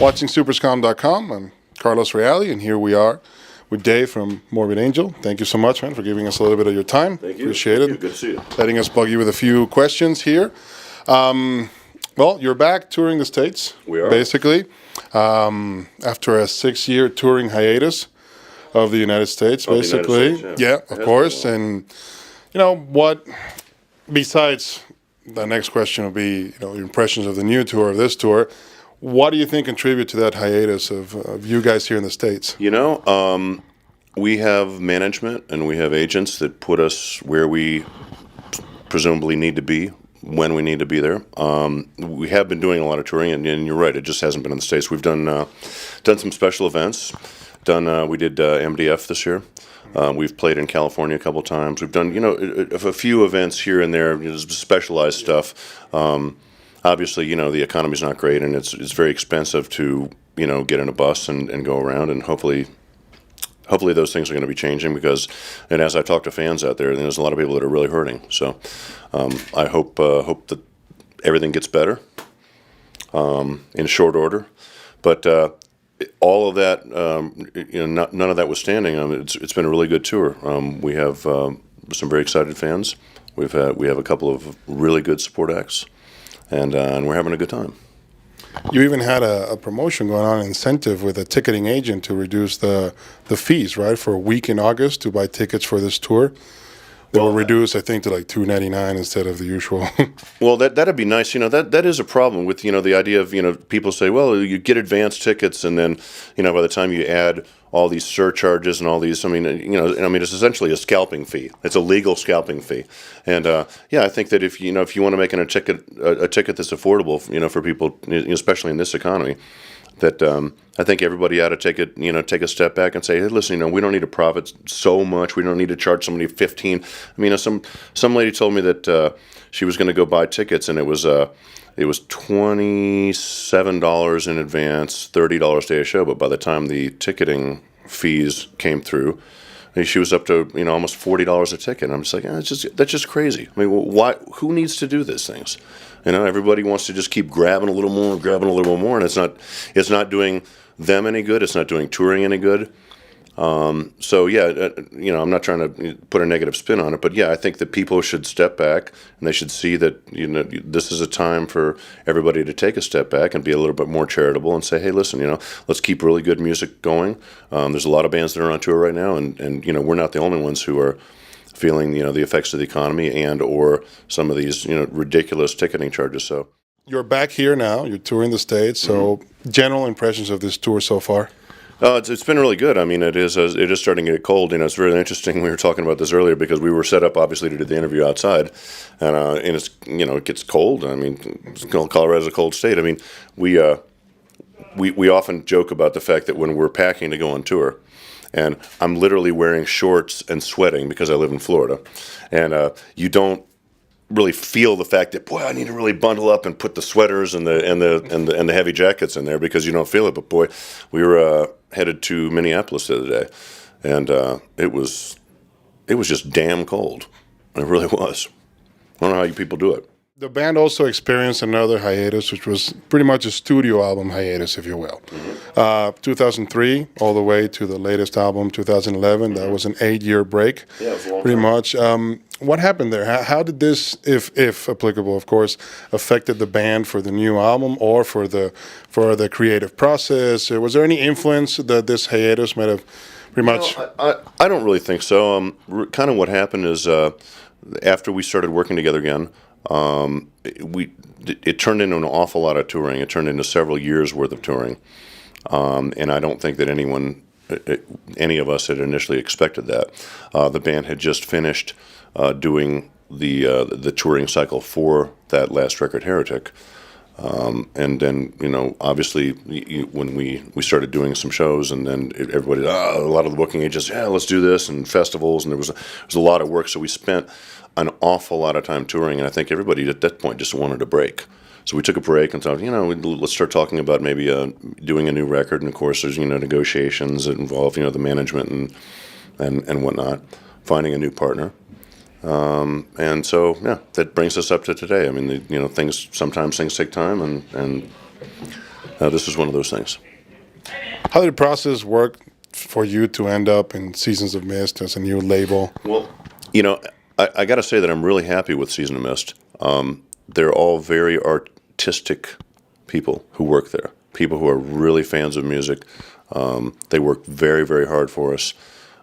watching Superskum.com. I'm Carlos Reale, and here we are with Dave from Morbid Angel. Thank you so much, man, for giving us a little bit of your time. Thank you. Appreciate it. Good to see you. Letting us bug you with a few questions here. Well, you're back touring the States. We are. Basically, after a 6-year touring hiatus of the United States, basically. The United States, yeah, of course. And, you know, what, besides the next question will be, your impressions of the new tour, of this tour, what do you think contribute to that hiatus of you guys here in the States? We have management and we have agents that put us where we presumably need to be when we need to be there. We have been doing a lot of touring, and you're right, it just hasn't been in the States. We've done some special events. We did MDF this year. We've played in California a couple times. We've done, a few events here and there, specialized stuff. Obviously, the economy's not great, and it's very expensive to, get in a bus and go around, and hopefully those things are going to be changing and as I talk to fans out there's a lot of people that are really hurting. So I hope that everything gets better in short order. But all of that, none of that withstanding, it's been a really good tour. We have some very excited fans. We have a couple of really good support acts, and we're having a good time. You even had a promotion going on, an incentive with a ticketing agent to reduce the fees, right, for a week in August to buy tickets for this tour. They were reduced, I think, to like $2.99 instead of the usual. Well, that'd be nice. That is a problem with the idea of people say, well, you get advance tickets, and then by the time you add all these surcharges and all these, it's essentially a scalping fee. It's a legal scalping fee, and I think that if you want to make a ticket that's affordable, for people, especially in this economy, that I think everybody ought to take a step back and say, hey, listen, we don't need to profit so much. We don't need to charge somebody $15. Some lady told me that she was going to go buy tickets, and it was $27 in advance, $30 day of show. But by the time the ticketing fees came through, she was up to almost $40 a ticket. And I'm just like, that's just crazy. Why? Who needs to do these things? Everybody wants to just keep grabbing a little more, and it's not doing them any good. It's not doing touring any good. I'm not trying to put a negative spin on it, but I think that people should step back, and they should see that this is a time for everybody to take a step back and be a little bit more charitable and say, hey, listen, let's keep really good music going. There's a lot of bands that are on tour right now, and we're not the only ones who are feeling the effects of the economy and or some of these ridiculous ticketing charges. So you're back here now. You're touring the States. So general impressions of this tour so far? It's been really good. it is starting to get cold. It's really interesting. We were talking about this earlier because we were set up obviously to do the interview outside, and it's it gets cold. Colorado's a cold state. We often joke about the fact that when we're packing to go on tour, and I'm literally wearing shorts and sweating because I live in Florida, and you don't really feel the fact that, boy, I need to really bundle up and put the sweaters and the heavy jackets in there because you don't feel it. But boy, we were headed to Minneapolis the other day, and it was just damn cold. It really was. I don't know how you people do it. The band also experienced another hiatus, which was pretty much a studio album hiatus, if you will. 2003 all the way to the latest album, 2011. That was an 8-year break, pretty much. What happened there? How did this, if applicable, of course, affected the band for the new album or for the creative process? Was there any influence that this hiatus might have pretty much? I don't really think so. Kind of what happened is after we started working together again, it turned into an awful lot of touring. It turned into several years worth of touring, and I don't think that any of us had initially expected that. The band had just finished doing the touring cycle for that last record, Heretic, and then obviously when we started doing some shows, and then everybody, a lot of the booking agents, let's do this, and festivals, and there was a lot of work. So we spent an awful lot of time touring, and I think everybody at that point just wanted a break. So we took a break and thought, let's start talking about maybe doing a new record. And of course, there's negotiations that involve the management and whatnot, finding a new partner. And so that brings us up to today. Sometimes things take time, and This is one of those things. How did the process work for you to end up in Seasons of Mist as a new label? Well, you know, I got to say that I'm really happy with Season of Mist. They're all very artistic people who work there, people who are really fans of music. They work very, very hard for us.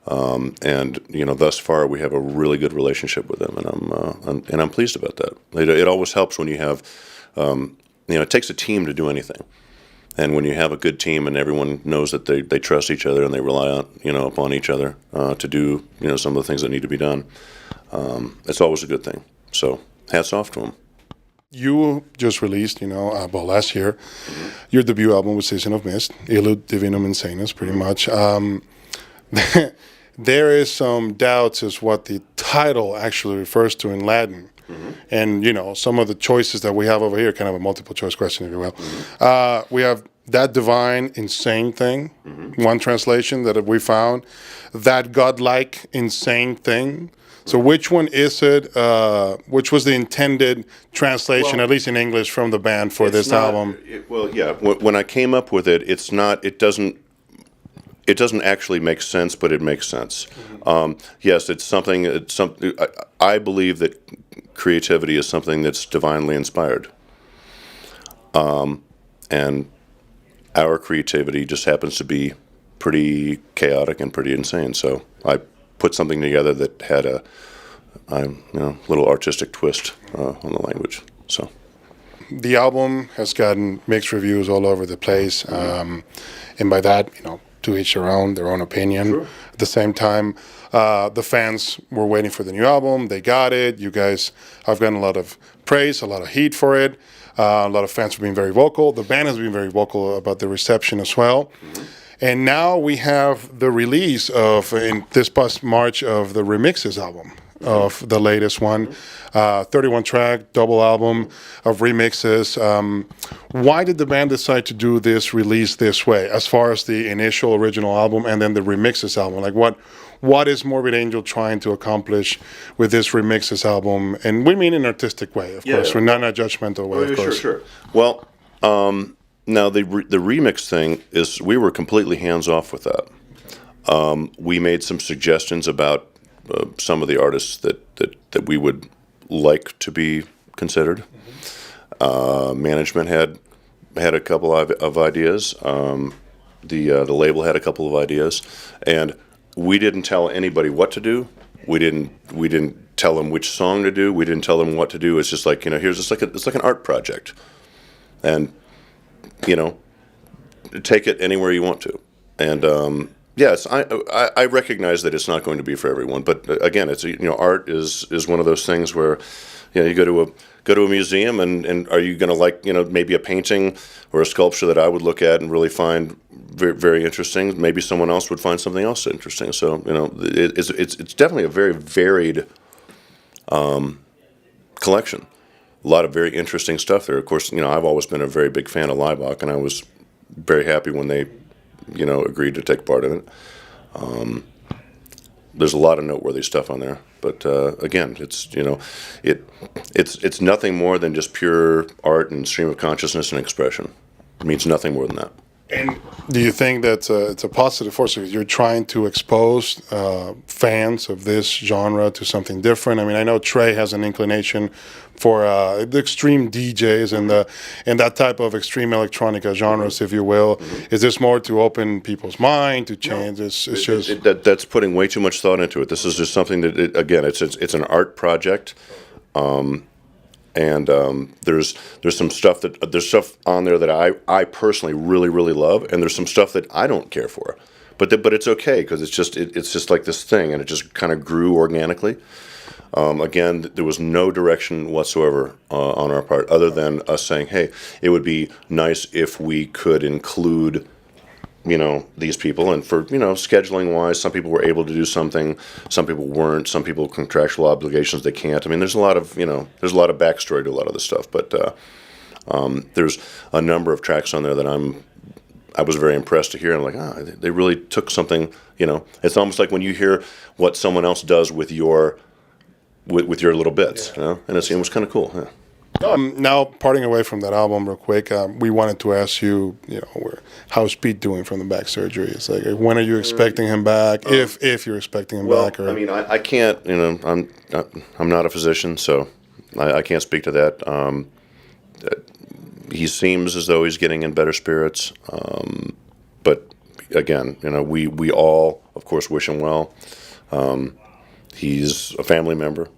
And you know, thus far we have a really good relationship with them, and I'm pleased about that. It always helps when you have, you know, it takes a team to do anything, and when you have a good team and everyone knows that they trust each other and they rely on, you know, upon each other to do, you know, some of the things that need to be done, it's always a good thing. So hats off to them. You just released, you know, well, last year, your debut album was Season of Mist, Illud Divinum Insanus, pretty much. There is some doubts as what the title actually refers to in Latin. And, you know, some of the choices that we have over here, kind of a multiple choice question, if you will. We have that divine, insane thing, one translation that we found. That godlike, insane thing. So which one is it? Which was the intended translation, at least in English, from the band for this album? When I came up with it, it's not. It doesn't actually make sense, but it makes sense. Yes, it's something. I believe that creativity is something that's divinely inspired, and our creativity just happens to be pretty chaotic and pretty insane. So I put something together that had a little artistic twist on the language. So the album has gotten mixed reviews all over the place, and by that, you know, to each their own opinion. Sure. At the same time, the fans were waiting for the new album. They got it. You guys have gotten a lot of praise, a lot of heat for it. A lot of fans have been very vocal. The band has been very vocal about the reception as well. And now we have the release of, in this past March, of the Remixes album, of the latest one. 31-track, double album of remixes. Why did the band decide to do this release this way, as far as the initial original album and then the remixes album? Like, what is Morbid Angel trying to accomplish with this remixes album? And we mean in an artistic way, of course. We're not in a judgmental way, of course. Sure. Well, now the remix thing is, we were completely hands off with that. We made some suggestions about some of the artists that we would like to be considered. Management had a couple of ideas. The label had a couple of ideas, and we didn't tell anybody what to do. We didn't tell them which song to do. We didn't tell them what to do. It's just like, you know, it's like an art project, and you know, take it anywhere you want to. And yes, I recognize that it's not going to be for everyone, but again, it's, you know, art is one of those things where, you know, you go to a museum and are you going to like, you know, maybe a painting or a sculpture that I would look at and really find very, very interesting. Maybe someone else would find something else interesting. So, you know, it's definitely a very varied collection. A lot of very interesting stuff there. Of course, you know, I've always been a very big fan of Leibach, and I was very happy when they, you know, agreed to take part in it. There's a lot of noteworthy stuff on there, but again, it's, you know, it's nothing more than just pure art and stream of consciousness and expression. It means nothing more than that. And do you think that it's a positive force? You're trying to expose fans of this genre to something different. I mean, I know Trey has an inclination for the extreme DJs and that type of extreme electronica genres, if you will. Is this more to open people's mind, to change? No. It's just that's putting way too much thought into it. This is just something that, again, it's an art project. And there's some stuff there's stuff on there that I personally really, really love, and there's some stuff that I don't care for, but it's okay, because it's just like this thing, and it just kind of grew organically. Again, there was no direction whatsoever on our part, other than us saying, hey, it would be nice if we could include, you know, these people, and for, you know, scheduling wise, some people were able to do something, some people weren't, some people contractual obligations they can't. I mean, there's a lot of backstory to a lot of this stuff, but there's a number of tracks on there that I was very impressed to hear. I'm like, they really took something, you know. It's almost like when you hear what someone else does with your little bits, you know, and it was kind of cool. Yeah. Now, parting away from that album real quick, we wanted to ask you, how's Pete doing from the back surgery? It's like, when are you expecting him back? If you're expecting him back, or I mean, I can't. I'm not a physician, so I can't speak to that. He seems as though he's getting in better spirits, but again, we all, of course, wish him well. He's a family member.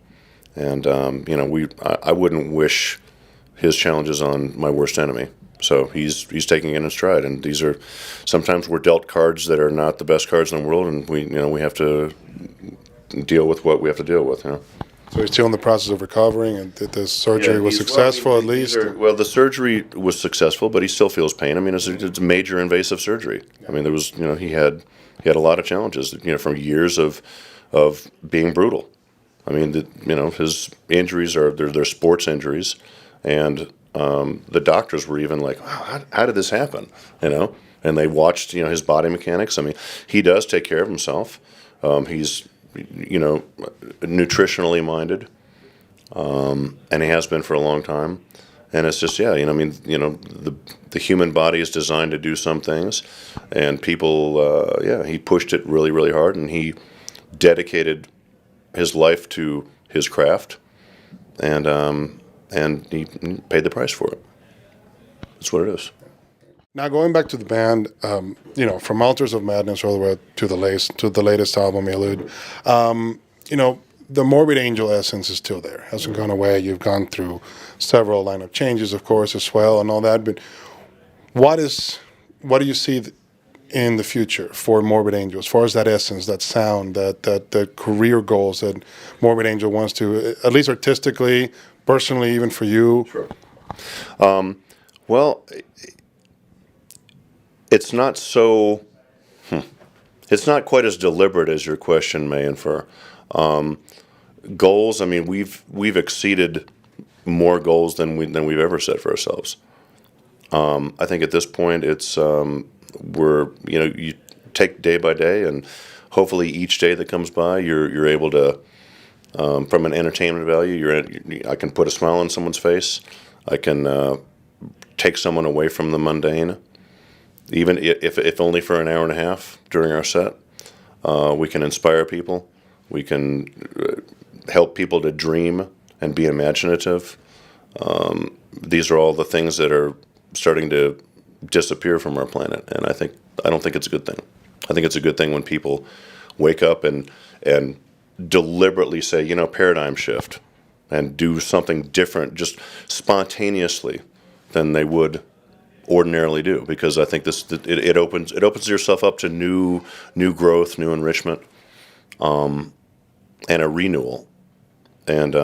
And I wouldn't wish his challenges on my worst enemy. So he's taking it in stride, and these are sometimes we're dealt cards that are not the best cards in the world, and we have to deal with what we have to deal with. So he's still in the process of recovering, and the surgery was successful at least. The surgery was successful, but he still feels pain. I mean, it's a major invasive surgery. I mean, there was he had a lot of challenges. From years of being brutal. I mean, his injuries they're sports injuries, and the doctors were even like, "Wow, how did this happen?" And they watched his body mechanics. I mean, he does take care of himself. He's nutritionally minded, and he has been for a long time. And it's just the human body is designed to do some things, and people he pushed it really, really hard, and he dedicated his life to his craft, and he paid the price for it. That's what it is. Now, going back to the band, from Altars of Madness all the way to the latest album, Elude, the Morbid Angel essence is still there. Hasn't gone away. You've gone through several lineup changes, of course, as well, and all that. But what do you see in the future for Morbid Angel, as far as that essence, that sound, that career goals that Morbid Angel wants to, at least artistically, personally, even for you? Sure. Well, it's not so. It's not quite as deliberate as your question may infer. Goals. I mean, we've exceeded more goals than we've ever set for ourselves. I think at this point, it's. You take day by day, and hopefully each day that comes by, you're able to, from an entertainment value, I can put a smile on someone's face. I can take someone away from the mundane, even if only for an hour and a half during our set. We can inspire people. We can help people to dream and be imaginative. These are all the things that are starting to disappear from our planet, and I don't think it's a good thing. I think it's a good thing when people wake up and deliberately say, paradigm shift, and do something different, just spontaneously, than they would ordinarily do. Because I think it opens yourself up to new growth, new enrichment, and a renewal. And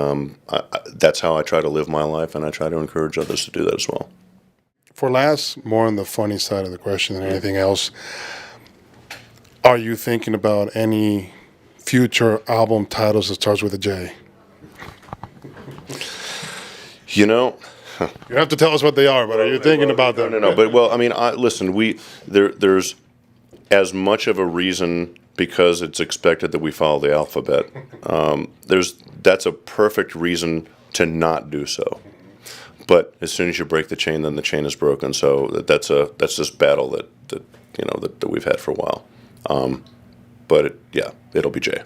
that's how I try to live my life, and I try to encourage others to do that as well. For last, more on the funny side of the question than anything else, are you thinking about any future album titles that starts with a J? You don't have to tell us what they are, but are you thinking about them? No. But I mean, listen. There's as much of a reason because it's expected that we follow the alphabet. That's a perfect reason to not do so. But as soon as you break the chain, then the chain is broken. So that's this battle that we've had for a while. But it'll be J.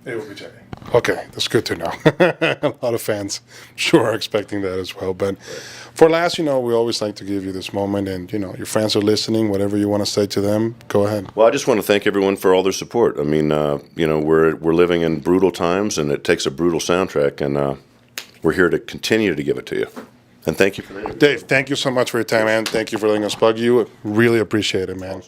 It will be J. Okay, that's good to know. A lot of fans sure are expecting that as well. But for last, we always like to give you this moment, and your fans are listening. Whatever you want to say to them, go ahead. Well, I just want to thank everyone for all their support. I mean, we're living in brutal times, and it takes a brutal soundtrack, and we're here to continue to give it to you. And thank you for that. Dave, thank you so much for your time, man. Thank you for letting us bug you. Really appreciate it, man.